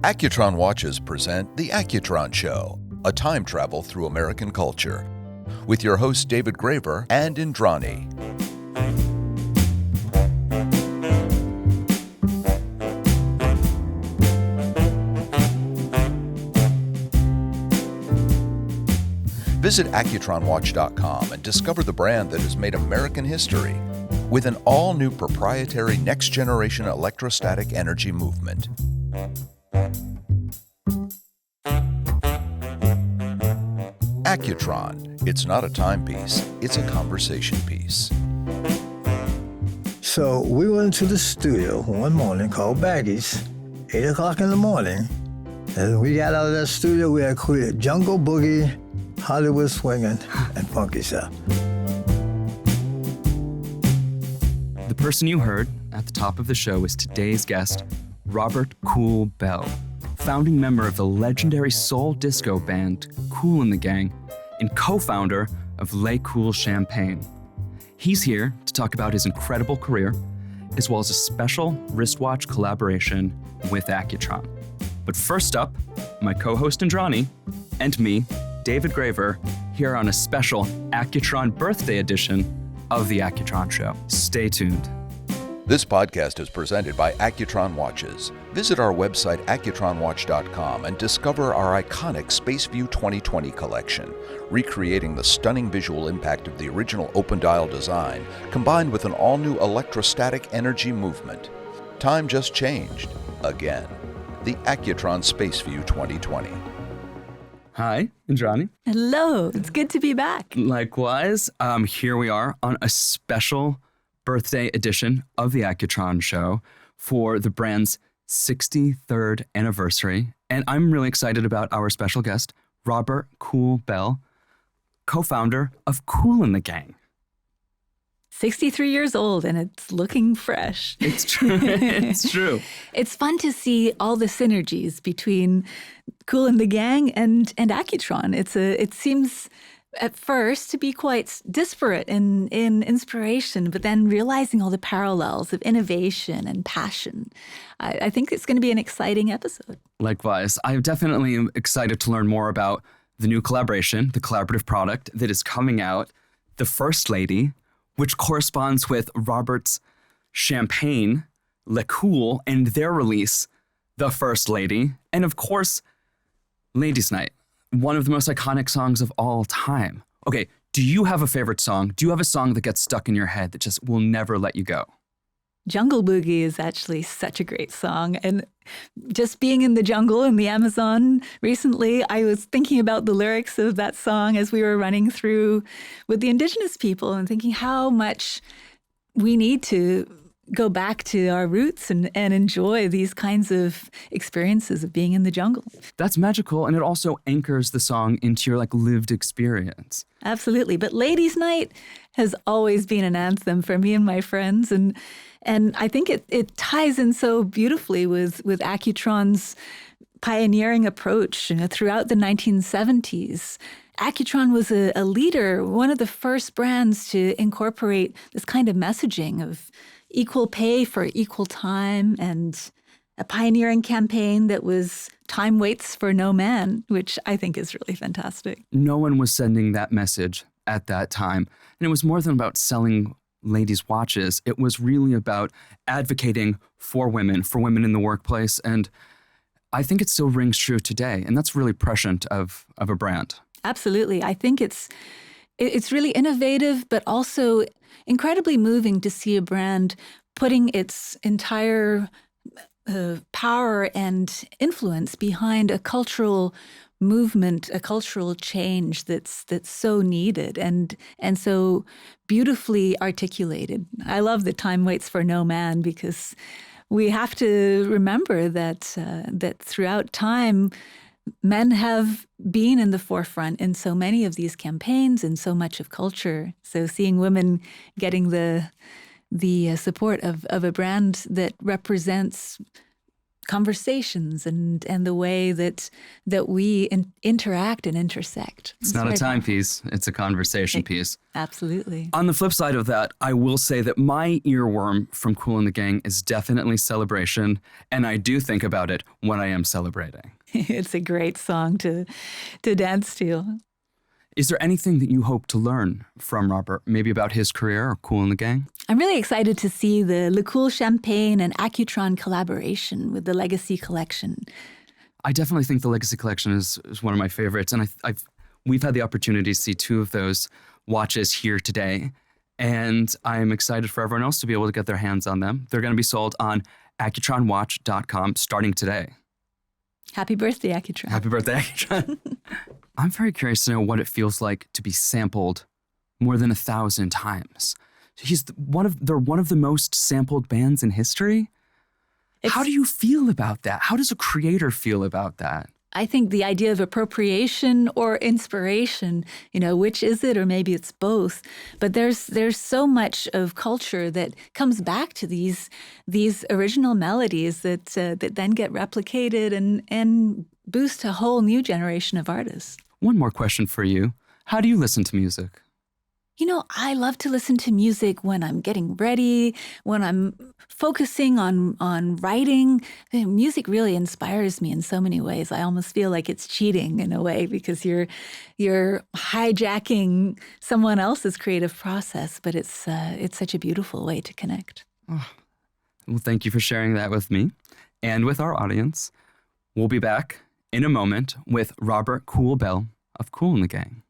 Accutron watches present The Accutron Show, a time travel through American culture, with your hosts David Graver and Indrani. Visit AccutronWatch.com and discover the brand that has made American history with an all-new proprietary next-generation electrostatic energy movement. Accutron. It's not a timepiece, it's a conversation piece. So we went to the studio one morning called Baggies, 8 o'clock in the morning. And we got out of that studio, we had created Jungle Boogie, Hollywood Swinging, and Funky Stuff. The person you heard at the top of the show is today's guest, Robert Kool Bell, founding member of the legendary soul disco band Kool the Gang and co-founder of Le Kool Champagne. He's here to talk about his incredible career, as well as a special wristwatch collaboration with Accutron. But first up, my co-host Indrani and me, David Graver, here on a special Accutron birthday edition of The Accutron Show. Stay tuned. This podcast is presented by Accutron Watches. Visit our website, accutronwatch.com, and discover our iconic SpaceView 2020 collection, recreating the stunning visual impact of the original open dial design, combined with an all-new electrostatic energy movement. Time just changed. Again. The Accutron SpaceView 2020. Hi, Indrani. Hello, it's good to be back. Likewise, here we are on a special birthday edition of the Accutron Show for the brand's 63rd anniversary. And I'm really excited about our special guest, Robert Kool Bell, co-founder of Kool the Gang. 63 years old and it's looking fresh. It's true. It's true. It's fun to see all the synergies between Kool the Gang and Accutron. It seems at first to be quite disparate in inspiration, but then realizing all the parallels of innovation and passion. I think it's going to be an exciting episode. Likewise. I definitely am excited to learn more about the new collaboration, the collaborative product that is coming out, the First Lady, which corresponds with Robert's Champagne, Le Kool, and their release, The First Lady, and of course, Ladies' Night, one of the most iconic songs of all time. Okay, do you have a favorite song? Do you have a song that gets stuck in your head that just will never let you go? Jungle Boogie is actually such a great song. And just being in the jungle in the Amazon recently, I was thinking about the lyrics of that song as we were running through with the indigenous people and thinking how much we need to go back to our roots and enjoy these kinds of experiences of being in the jungle. That's magical, and it also anchors the song into your lived experience. Absolutely. But Ladies' Night has always been an anthem for me and my friends, and I think it ties in so beautifully with Accutron's pioneering approach. Throughout the 1970s, Accutron was a leader, one of the first brands to incorporate this kind of messaging of equal pay for equal time, and a pioneering campaign that was time waits for no man, which I think is really fantastic. No one was sending that message at that time. And it was more than about selling ladies' watches. It was really about advocating for women in the workplace. And I think it still rings true today. And that's really prescient of a brand. Absolutely. I think it's really innovative, but also incredibly moving to see a brand putting its entire power and influence behind a cultural movement, a cultural change that's so needed and so beautifully articulated. I love that time waits for no man, because we have to remember that throughout time, men have been in the forefront in so many of these campaigns and so much of culture. So seeing women getting the support of a brand that represents conversations and the way that we interact and intersect. It's not a timepiece, it's a conversation piece. Absolutely. On the flip side of that, I will say that my earworm from Kool and the Gang is definitely Celebration, and I do think about it when I am celebrating. It's a great song to dance to. Is there anything that you hope to learn from Robert, maybe about his career or Kool and the Gang? I'm really excited to see the Le Cool Champagne and Accutron collaboration with the Legacy Collection. I definitely think the Legacy Collection is one of my favorites, and we've had the opportunity to see two of those watches here today, and I'm excited for everyone else to be able to get their hands on them. They're going to be sold on accutronwatch.com starting today. Happy birthday, Accutron. Happy birthday, Accutron. I'm very curious to know what it feels like to be sampled more than 1,000 times. They're one of the most sampled bands in history. How do you feel about that? How does a creator feel about that? I think the idea of appropriation or inspiration, which is it, or maybe it's both. But there's so much of culture that comes back to these original melodies that then get replicated and boost a whole new generation of artists. One more question for you. How do you listen to music? I love to listen to music when I'm getting ready, when I'm focusing on writing. Music really inspires me in so many ways. I almost feel like it's cheating in a way because you're hijacking someone else's creative process, but it's such a beautiful way to connect. Oh, well, thank you for sharing that with me and with our audience. We'll be back in a moment with Robert Kool Bell of Kool and the Gang.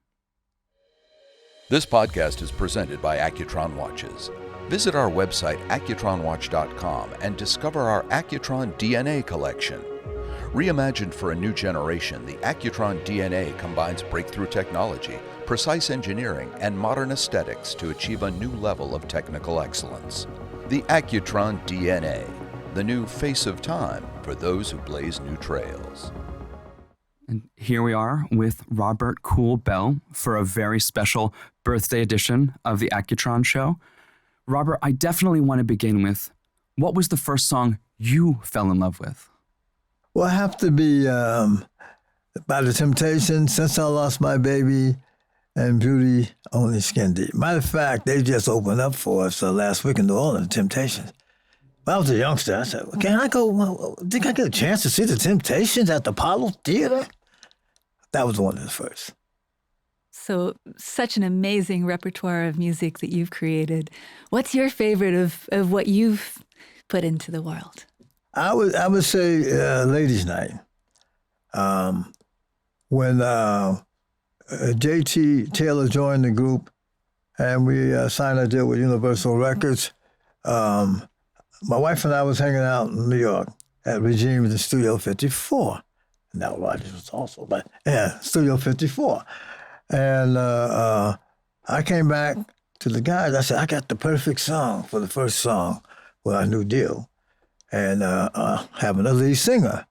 This podcast is presented by Accutron Watches. Visit our website, accutronwatch.com, and discover our Accutron DNA collection. Reimagined for a new generation, the Accutron DNA combines breakthrough technology, precise engineering, and modern aesthetics to achieve a new level of technical excellence. The Accutron DNA, the new face of time for those who blaze new trails. And here we are with Robert Kool Bell for a very special birthday edition of the Accutron Show. Robert, I definitely want to begin with, what was the first song you fell in love with? Well, I have to be by The Temptations, Since I Lost My Baby, and Beauty Only Skin Deep. Matter of fact, they just opened up for us last week in New Orleans, The Temptations. When I was a youngster, I said, can I go, think I get a chance to see The Temptations at the Apollo Theater? That was one of the first. So such an amazing repertoire of music that you've created. What's your favorite of what you've put into the world? I would say Ladies' Night. When J.T. Taylor joined the group and we signed a deal with Universal Records, my wife and I was hanging out in New York at Regime in the Studio 54. Now Rogers was also, but yeah, Studio 54. And I came back to the guys. I said, I got the perfect song for the first song with our new deal. And having a lead singer.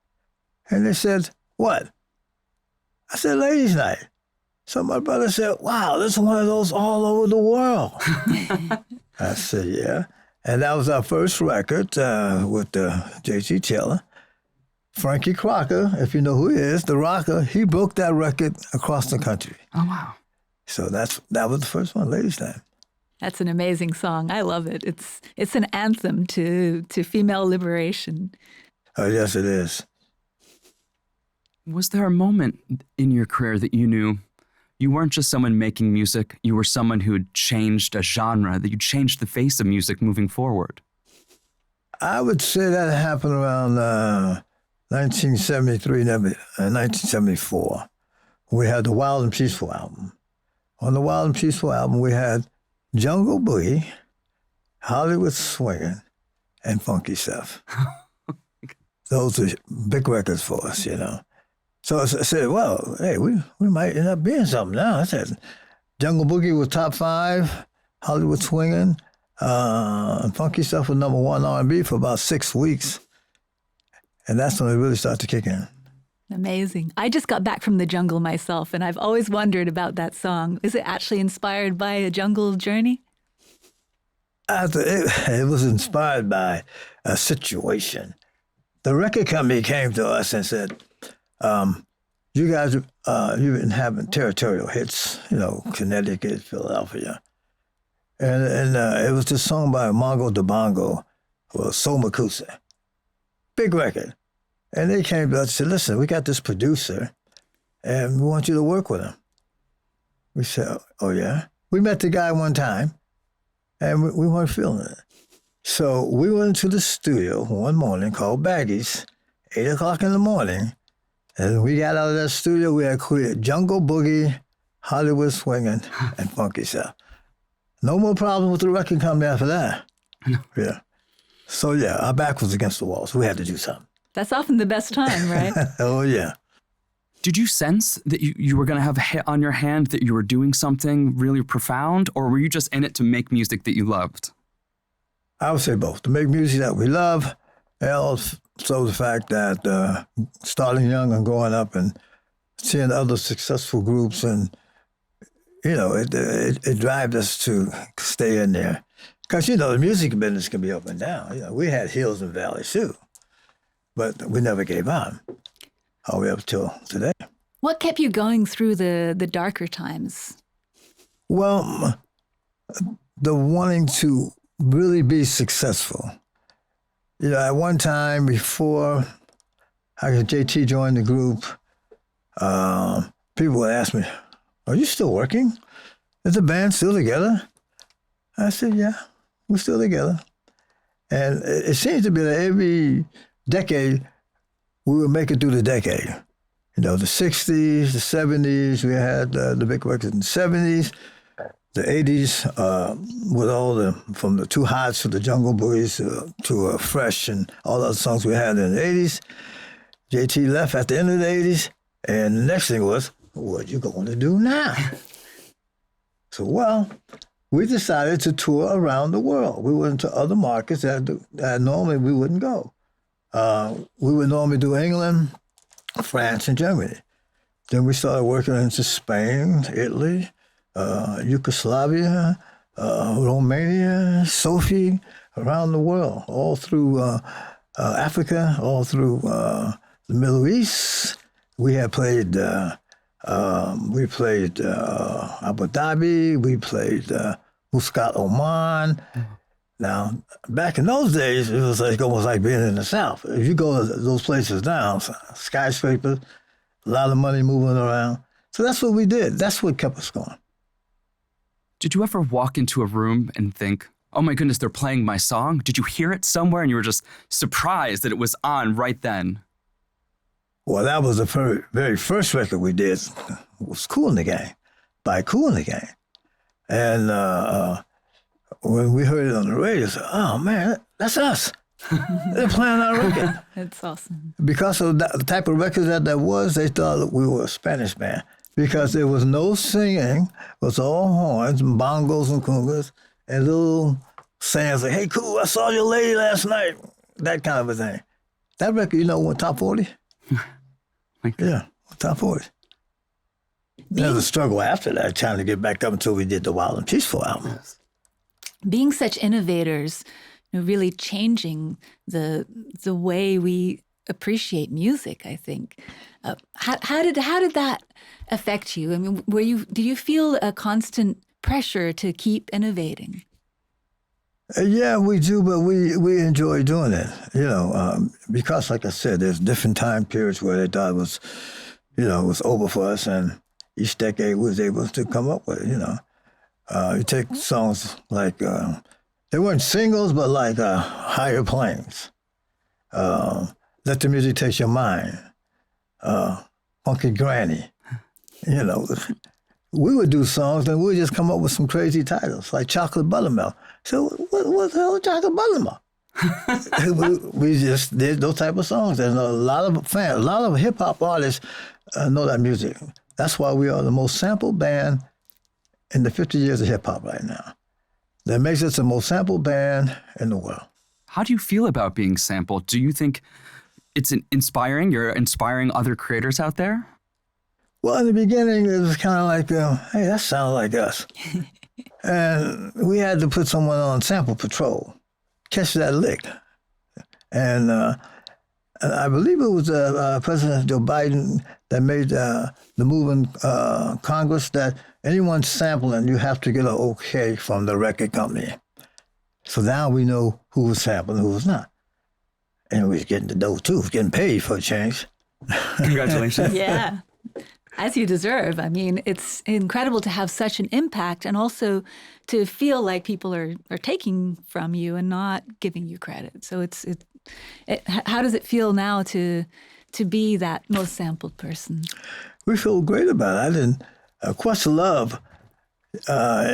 And they said, what? I said, Ladies' Night. So my brother said, wow, this is one of those all over the world. I said, yeah. And that was our first record with J.T. Taylor. Frankie Crocker, if you know who he is, the rocker, he broke that record across the country. Oh, wow. So that was the first one, Ladies' Night. That's an amazing song. I love it. It's an anthem to female liberation. Oh, yes, it is. Was there a moment in your career that you knew you weren't just someone making music, you were someone who had changed a genre, that you changed the face of music moving forward? I would say that happened around 1973 and 1974. We had the Wild and Peaceful album. On the Wild and Peaceful album, we had Jungle Boogie, Hollywood Swingin', and Funky Stuff. Those are big records for us, So I said, well, hey, we might end up being something now. I said, Jungle Boogie was top 5, Hollywood Swingin', and Funky Stuff was number 1 R&B for about 6 weeks. And that's when it really started to kick in. Amazing. I just got back from the jungle myself, and I've always wondered about that song. Is it actually inspired by a jungle journey? It was inspired by a situation the record company came to us and said, you guys, you've been having territorial hits, Connecticut, Philadelphia. And it was this song by Mongo DeBongo, or Soul Makusa. Big record. And they came to us and said, listen, we got this producer, and we want you to work with him. We said, oh, yeah? We met the guy one time, and we weren't feeling it. So we went into the studio one morning, called Baggies, 8 o'clock in the morning, and we got out of that studio, we had cleared Jungle Boogie, Hollywood Swinging, and Funky Stuff. No more problem with the record company after that. Yeah. So, yeah, our back was against the wall, so we had to do something. That's often the best time, right? Oh, yeah. Did you sense that you were going to have a hit on your hand, that you were doing something really profound, or were you just in it to make music that you loved? I would say both. To make music that we love, and also the fact that starting young and growing up and seeing other successful groups, and, it drives us to stay in there. Because, the music business can be up and down. We had hills and valleys, too. But we never gave up, all the way up till today. What kept you going through the darker times? Well, the wanting to really be successful. At one time before JT joined the group, people would ask me, are you still working? Is the band still together? I said, yeah, we're still together. And it seems to be that every decade, we would make it through the decade. The 60s, the 70s, we had the big records in the 70s, the 80s, with from the Too Hots to the Jungle Boogies to Fresh and all the other songs we had in the 80s. JT left at the end of the 80s, and the next thing was, what you going to do now? So, we decided to tour around the world. We went to other markets that normally we wouldn't go. We would normally do England, France, and Germany. Then we started working into Spain, Italy, Yugoslavia, Romania, Sofia, around the world, all through Africa, all through the Middle East. We had played, Abu Dhabi, we played Muscat, Oman. Now, back in those days, it was almost like being in the South. If you go to those places now, skyscrapers, a lot of money moving around. So that's what we did. That's what kept us going. Did you ever walk into a room and think, oh my goodness, they're playing my song? Did you hear it somewhere and you were just surprised that it was on right then? Well, that was the very first record we did. It was Kool The Gang, by Kool The Gang. And when we heard it on the radio, I said, oh man, that's us. They're playing our record. That's awesome. Because of the type of record that was, they thought we were a Spanish band. Because there was no singing, it was all horns and bongos and congas and little sayings like, hey, Kool, I saw your lady last night. That kind of a thing. That record, went top 40. Yeah, top 40. There was a struggle after that, trying to get back up until we did the Wild and Peaceful album. Being such innovators, really changing the way we appreciate music, I think. How did that affect you? I mean, did you feel a constant pressure to keep innovating? Yeah, we do, but we enjoy doing it. Because, like I said, there's different time periods where they thought it was, was over for us, and each decade was able to come up with it. You take songs like they weren't singles, but like Higher Planes, Let the Music Take Your Mind, Funky Granny. We would do songs and we would just come up with some crazy titles like Chocolate Buttermilk. So what the hell is Chocolate Buttermilk? we just did those type of songs. And a lot of hip hop artists know that music. That's why we are the most sampled band in the 50 years of hip hop right now. That makes us the most sampled band in the world. How do you feel about being sampled? Do you think it's inspiring? You're inspiring other creators out there? Well, in the beginning, it was kind of like, hey, that sounds like us. And we had to put someone on sample patrol, catch that lick. And And I believe it was President Joe Biden that made the move in Congress that anyone sampling, you have to get an okay from the record company. So now we know who was sampling and who was not. And we was getting the dough, too. Getting paid for a change. Congratulations. Yeah, as you deserve. I mean, it's incredible to have such an impact and also to feel like people are taking from you and not giving you credit. So how does it feel now to be that most sampled person? We feel great about it. I didn't, Questlove,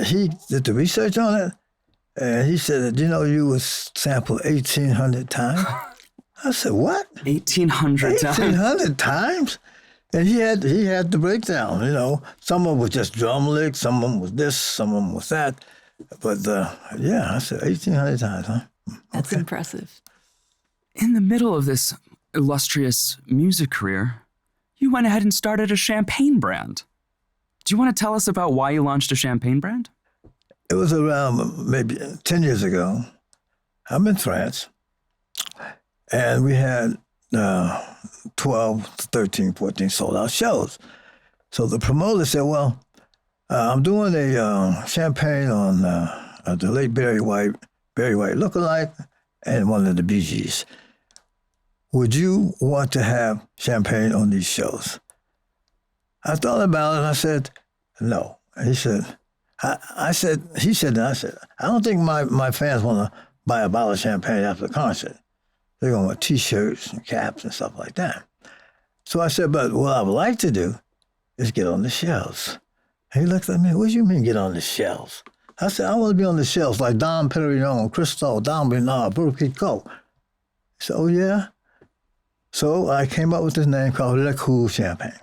he did the research on it, and he said, you know, you was sampled 1,800 times. I said, what? 1,800 times? 1,800 times? And he had the breakdown, you know. Some of them was just drum licks, some of them was this, some of them was that. But, yeah, I said 1,800 times, huh? That's impressive. In the middle of this illustrious music career, you went ahead and started a champagne brand. Do you want to tell us about why you launched a champagne brand? It was around maybe 10 years ago. I'm in France, and we had 12, 13, 14 sold-out shows. So the promoter said, well, I'm doing a champagne on the late Barry White lookalike and one of the Bee Gees. Would you want to have champagne on these shows? I thought about it, and I said, no. And he said, I said, I don't think my fans want to buy a bottle of champagne after the concert. They're going to want T-shirts and caps and stuff like that. So I said, but what I would like to do is get on the shelves. And he looked at me, what do you mean get on the shelves? I said, I want to be on the shelves like Dom Perignon, Cristal, Dom Bernard, Burkett Co. He said, oh, yeah? So I came up with this name called Le Kool Champagne.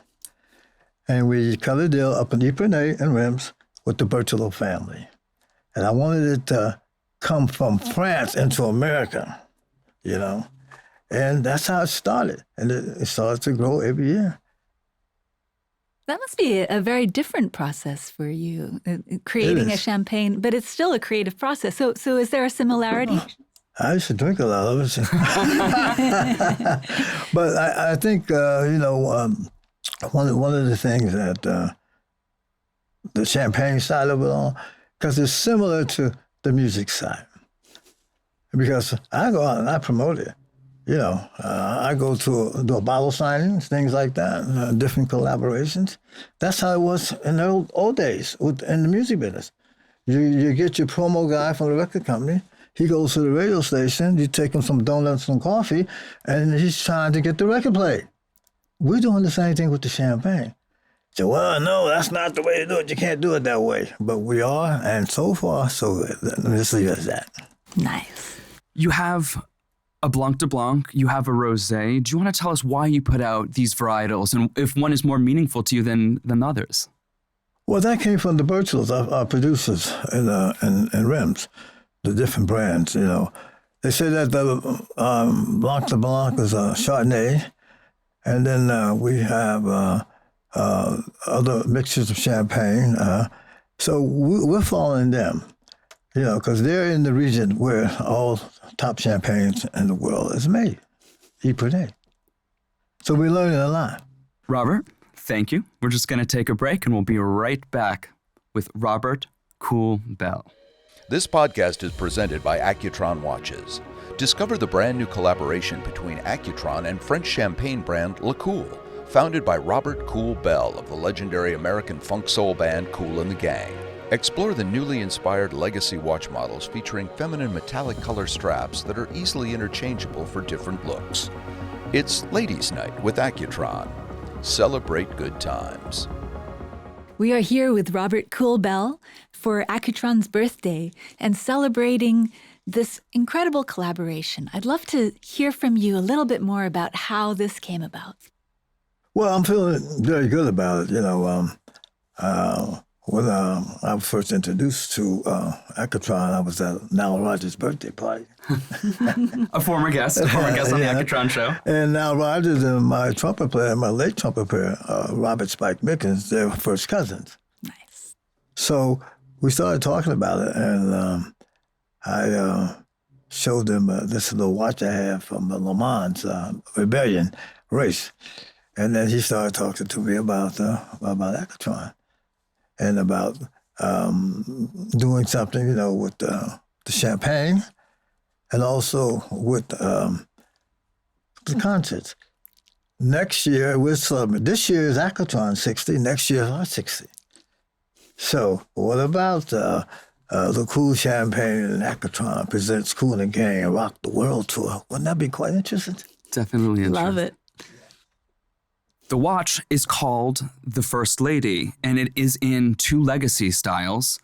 And we cut a deal up in Ypernay and Reims with the Berthelot family. And I wanted it to come from France into America, you know. And that's how it started. And it started to grow every year. That must be a very different process for you, creating a champagne, but it's still a creative process. So is there a similarity? I used to drink a lot of it. But I think, you know, one of the things that the champagne side of it all, because it's similar to the music side. Because I go out and I promote it. You know, I go to do a bottle signings, things like that, different collaborations. That's how it was in the old days in the music business. You get your promo guy from the record company. He goes to the radio station. You take him some donuts and coffee, and he's trying to get the record played. We're doing the same thing with the champagne. So, well, no, that's not the way to do it. You can't do it that way. But we are, and so far, so good. Let's leave it as that. Nice. You have a Blanc de Blanc, you have a Rosé. Do you want to tell us why you put out these varietals and if one is more meaningful to you than others? Well, that came from the Birchals, our producers in Reims, the different brands, you know. They say that the Blanc de Blanc is a Chardonnay, and then we have other mixtures of champagne. So we're following them, you know, because they're in the region where all top champagnes in the world is made, Ypernay. So we're learning a lot. Robert, thank you. We're just going to take a break, and we'll be right back with Robert Kool Bell. This podcast is presented by Accutron Watches. Discover the brand new collaboration between Accutron and French champagne brand Le Kool, founded by Robert Kool Bell of the legendary American funk soul band Kool the Gang. Explore the newly inspired legacy watch models featuring feminine metallic color straps that are easily interchangeable for different looks. It's Ladies' Night with Accutron. Celebrate good times. We are here with Robert Kool Bell for Accutron's birthday and celebrating this incredible collaboration. I'd love to hear from you a little bit more about how this came about. Well, I'm feeling very good about it. You know, when I was first introduced to Accutron, I was at Nile Rodgers' birthday party. A former guest on the Accutron show. And Nile Rodgers and my trumpet player, my late trumpet player, Robert Spike Mickens, they were first cousins. Nice. So we started talking about it, and I showed them this little watch I have from the Le Mans Rebellion race. And then he started talking to me about Accutron and about doing something, with the champagne and also with the concerts. Next year, we're celebrating. This year is Accutron 60. Next year is our 60. So what about the Kool Champagne and Accutron presents Kool The Gang and Rock the World Tour? Wouldn't that be quite interesting? Definitely interesting. Love it. The watch is called the First Lady, and it is in 2 legacy styles.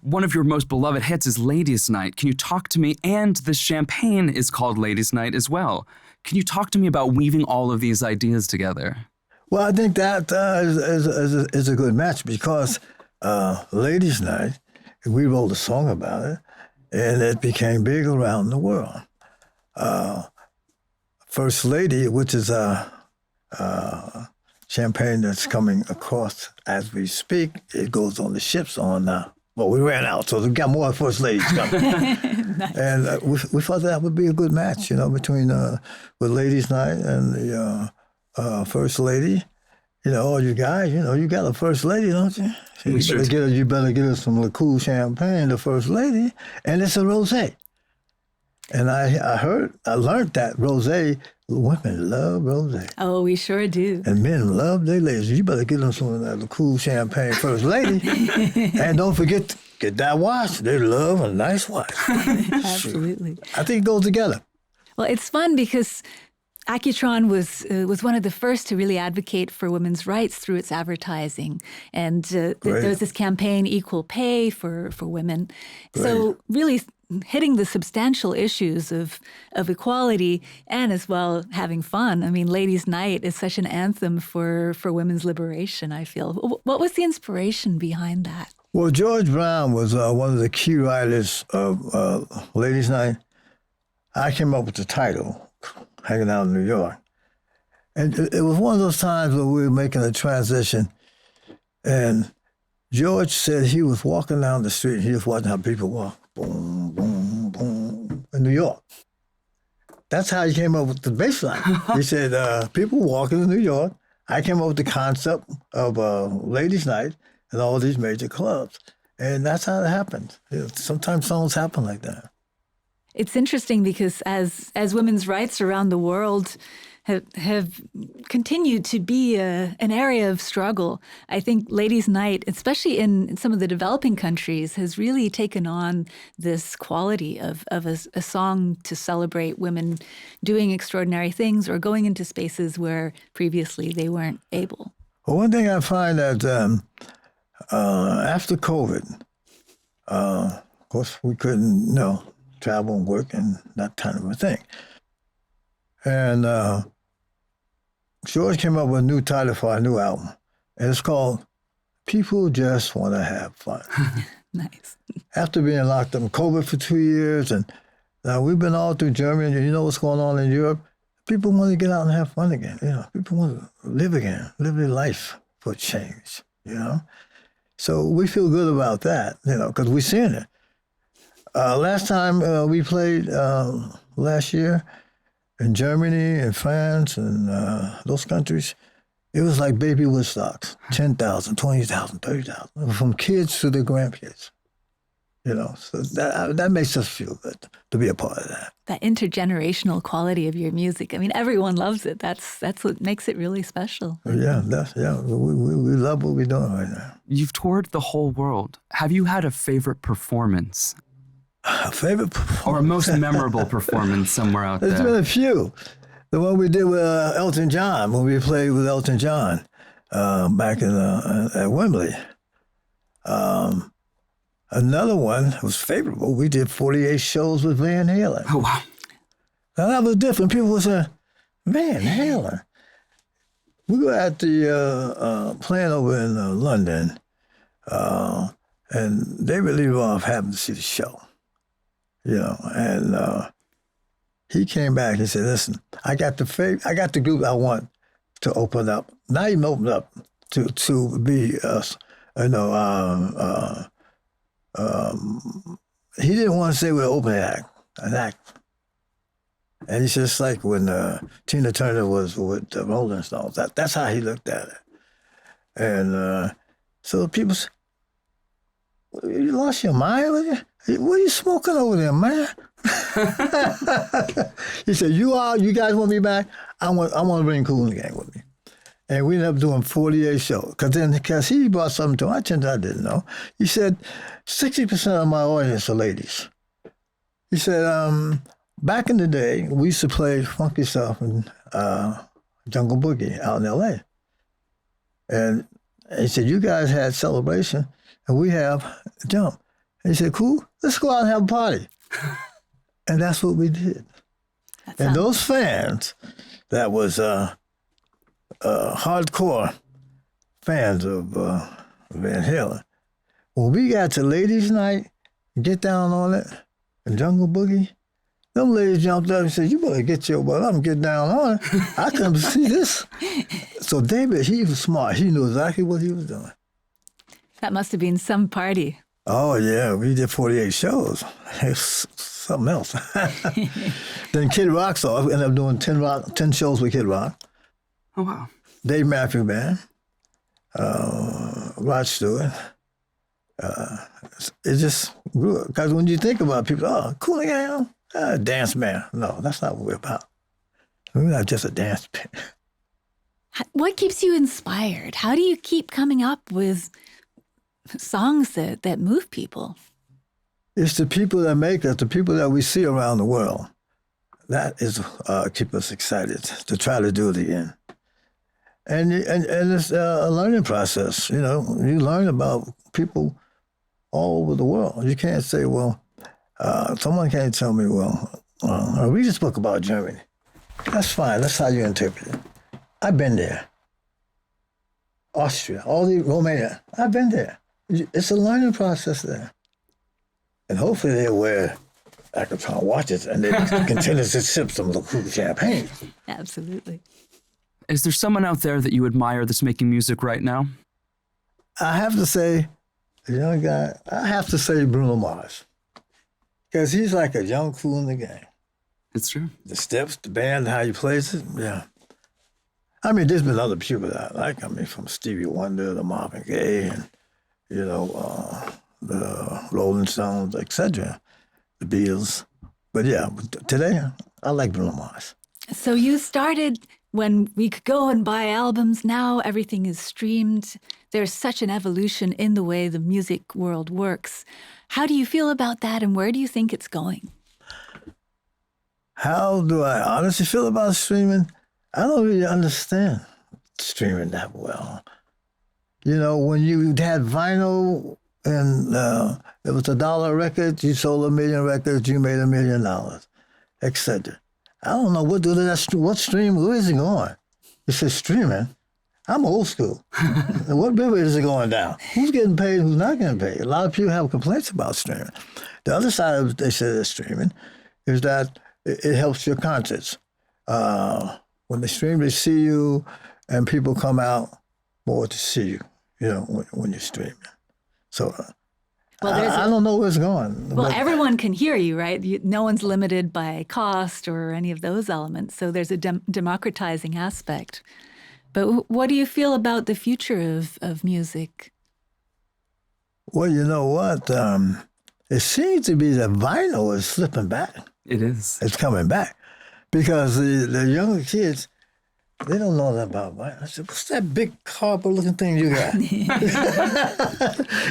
One of your most beloved hits is Ladies' Night. Can you talk to me? And the champagne is called Ladies' Night as well. Can you talk to me about weaving all of these ideas together? Well, I think that is a good match because Ladies' Night, we wrote a song about it, and it became big around the world. First Lady, which is champagne that's coming across as we speak, it goes on the ships on we ran out, so we got more First Ladies coming. Nice. And we thought that would be a good match, between with Ladies' Night and the First Lady. All you guys, you got a First Lady, don't you? You better get us some Kool Champagne, the First Lady, and it's a rosé. And I learned that rosé, women love rosé. Oh, we sure do. And men love their ladies. You better get them some of that Kool Champagne First Lady. And don't forget to get that watch. They love a nice watch. Absolutely. I think it goes together. Well, it's fun because Accutron was one of the first to really advocate for women's rights through its advertising. And there was this campaign, Equal Pay for Women. Great. So really hitting the substantial issues of equality and as well having fun. I mean, Ladies' Night is such an anthem for women's liberation, I feel. What was the inspiration behind that? Well, George Brown was one of the key writers of Ladies' Night. I came up with the title, hanging out in New York. And it was one of those times when we were making a transition, and George said he was walking down the street, and he was watching how people walk, boom, boom, boom, in New York. That's how he came up with the bass line. He said, people walking in New York. I came up with the concept of Ladies' Night and all these major clubs. And that's how it happened. Sometimes songs happen like that. It's interesting because as women's rights around the world have continued to be an area of struggle, I think Ladies' Night, especially in some of the developing countries, has really taken on this quality of a song to celebrate women doing extraordinary things or going into spaces where previously they weren't able. Well, one thing I find that after COVID, of course, we couldn't, travel and work and that kind of a thing. And George came up with a new title for our new album, and it's called People Just Want to Have Fun. Nice. After being locked up in COVID for 2 years, and we've been all through Germany, and you know what's going on in Europe, people want to get out and have fun again. People want to live again, live their life for a change, So we feel good about that, because we're seeing it. Last time we played last year in Germany and France and those countries, it was like baby Woodstocks, 10,000, 20,000, 30,000, from kids to their grandkids. So that makes us feel good to be a part of that. That intergenerational quality of your music. I mean, everyone loves it. That's what makes it really special. Yeah, we love what we're doing right now. You've toured the whole world. Have you had a favorite performance? A favorite performance? Or a most memorable performance somewhere out there? There's been a few. The one we did with Elton John, when we played with Elton John back at Wembley. Another one was favorable. We did 48 shows with Van Halen. Oh, wow. Now, that was different. People would say, Van Halen. We were at the playing over in London, and they really love having to see the show. And he came back and said, listen, I got the group I want to open up, not even open up, to be us, he didn't want to say we're open an act. And it's just like when Tina Turner was with the Rolling Stones. That's how he looked at it. And so people say, you lost your mind? What are you smoking over there, man? He said, you guys want me back? I want to bring Kool The Gang with me. And we ended up doing 48 shows. Because he brought something to my attention I didn't know. He said, 60% of my audience are ladies. He said, back in the day, we used to play funky stuff in Jungle Boogie out in L.A. And he said, you guys had Celebration, and we have Jump. And he said, cool, let's go out and have a party. And that's what we did. And those fans that was hardcore fans of Van Halen, when we got to Ladies' Night, Get Down on It, and Jungle Boogie, them ladies jumped up and said, you better get your butt up and get down on it. I come to see this. So David, he was smart. He knew exactly what he was doing. That must have been some party. Oh, yeah. We did 48 shows. It's something else. Then Kid Rock saw us. We ended up doing 10 shows with Kid Rock. Oh, wow. Dave Matthews Band. Rod Stewart. It just grew. Because when you think about people, oh, Kool The Gang, dance band. No, that's not what we're about. We're not just a dance band. What keeps you inspired? How do you keep coming up with songs that move people? It's the people that make us, the people that we see around the world. That is keep us excited to try to do it again. And it's a learning process. You know, you learn about people all over the world. You can't say, well, someone can't tell me, well, read this book about Germany. That's fine. That's how you interpret it. I've been there. Austria, Romania. I've been there. It's a learning process there. And hopefully they wear Accutron watches and they continue to sip some cool champagne. Absolutely. Is there someone out there that you admire that's making music right now? I have to say, a young guy, I have to say Bruno Mars. Because he's like a young Kool The Gang. It's true. The steps, the band, how he plays it, yeah. I mean, there's been other people that I like. I mean, from Stevie Wonder to Marvin Gaye and, you know, the Rolling Stones, etc., the Beatles. But yeah, today, I like Bruno Mars. So you started when we could go and buy albums. Now everything is streamed. There's such an evolution in the way the music world works. How do you feel about that, and where do you think it's going? How do I honestly feel about streaming? I don't really understand streaming that well. You know, when you had vinyl and it was $1 a record, you sold 1 million records, you made $1 million, etc. I don't know what stream, where is it going? It says streaming. I'm old school. What river is it going down? Who's getting paid, who's not getting paid? A lot of people have complaints about streaming. The other side of they say of streaming is that it helps your concerts. When they stream, they see you, and people come out more to see you, you know, when you're streaming. So I don't know where it's going. Well, everyone can hear you, right? No one's limited by cost or any of those elements. So there's a democratizing aspect. But what do you feel about the future of music? Well, you know what? It seems to be that vinyl is slipping back. It is. It's coming back. Because the younger kids, they don't know that about vinyl. I said, what's that big cardboard-looking thing you got?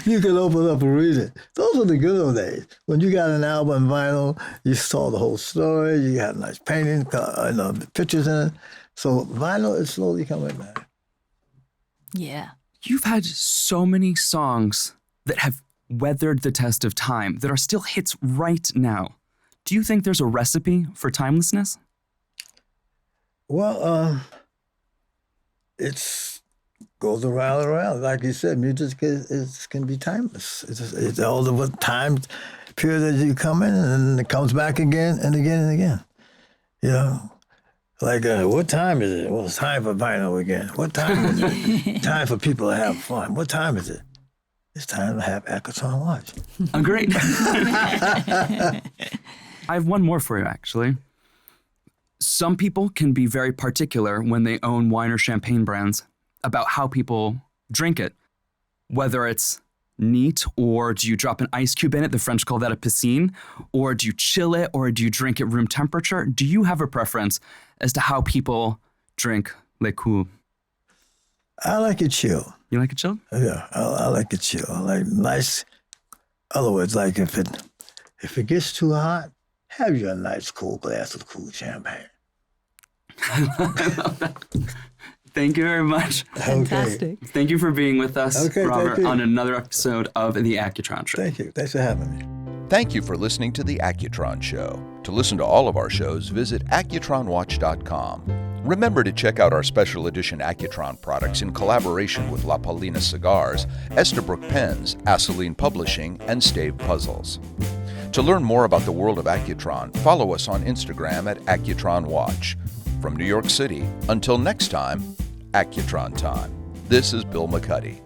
You can open it up and read it. Those were the good old days. When you got an album vinyl, you saw the whole story, you got nice painting, pictures in it. So vinyl is slowly coming back. Yeah. You've had so many songs that have weathered the test of time that are still hits right now. Do you think there's a recipe for timelessness? Well, it's goes around and around. Like you said, music can be timeless. It's all the time period that you come in and it comes back again and again and again. You know, like what time is it? Well, it's time for vinyl again. What time is it? Time for people to have fun. What time is it? it's time to have Accutron watch. Great. I have one more for you, actually. Some people can be very particular when they own wine or champagne brands about how people drink it, whether it's neat, or do you drop an ice cube in it? The French call that a piscine. Or do you chill it, or do you drink at room temperature? Do you have a preference as to how people drink Le Kool? I like it chill. You like it chilled? Yeah, I like it chill. I like nice. Other words, like if it gets too hot, have you a nice cool glass of cool champagne. I love that. Thank you very much. Fantastic. Thank you for being with us, Okay, Robert, thank you. on another episode of the Accutron Show. Thank you. Thanks for having me. Thank you for listening to The Accutron Show. To listen to all of our shows, visit AccutronWatch.com. Remember to check out our special edition Accutron products in collaboration with La Paulina Cigars, Estabrook Pens, Aceline Publishing, and Stave Puzzles. To learn more about the world of Accutron, follow us on Instagram at Accutron Watch. From New York City, until next time, Accutron time. This is Bill McCuddy.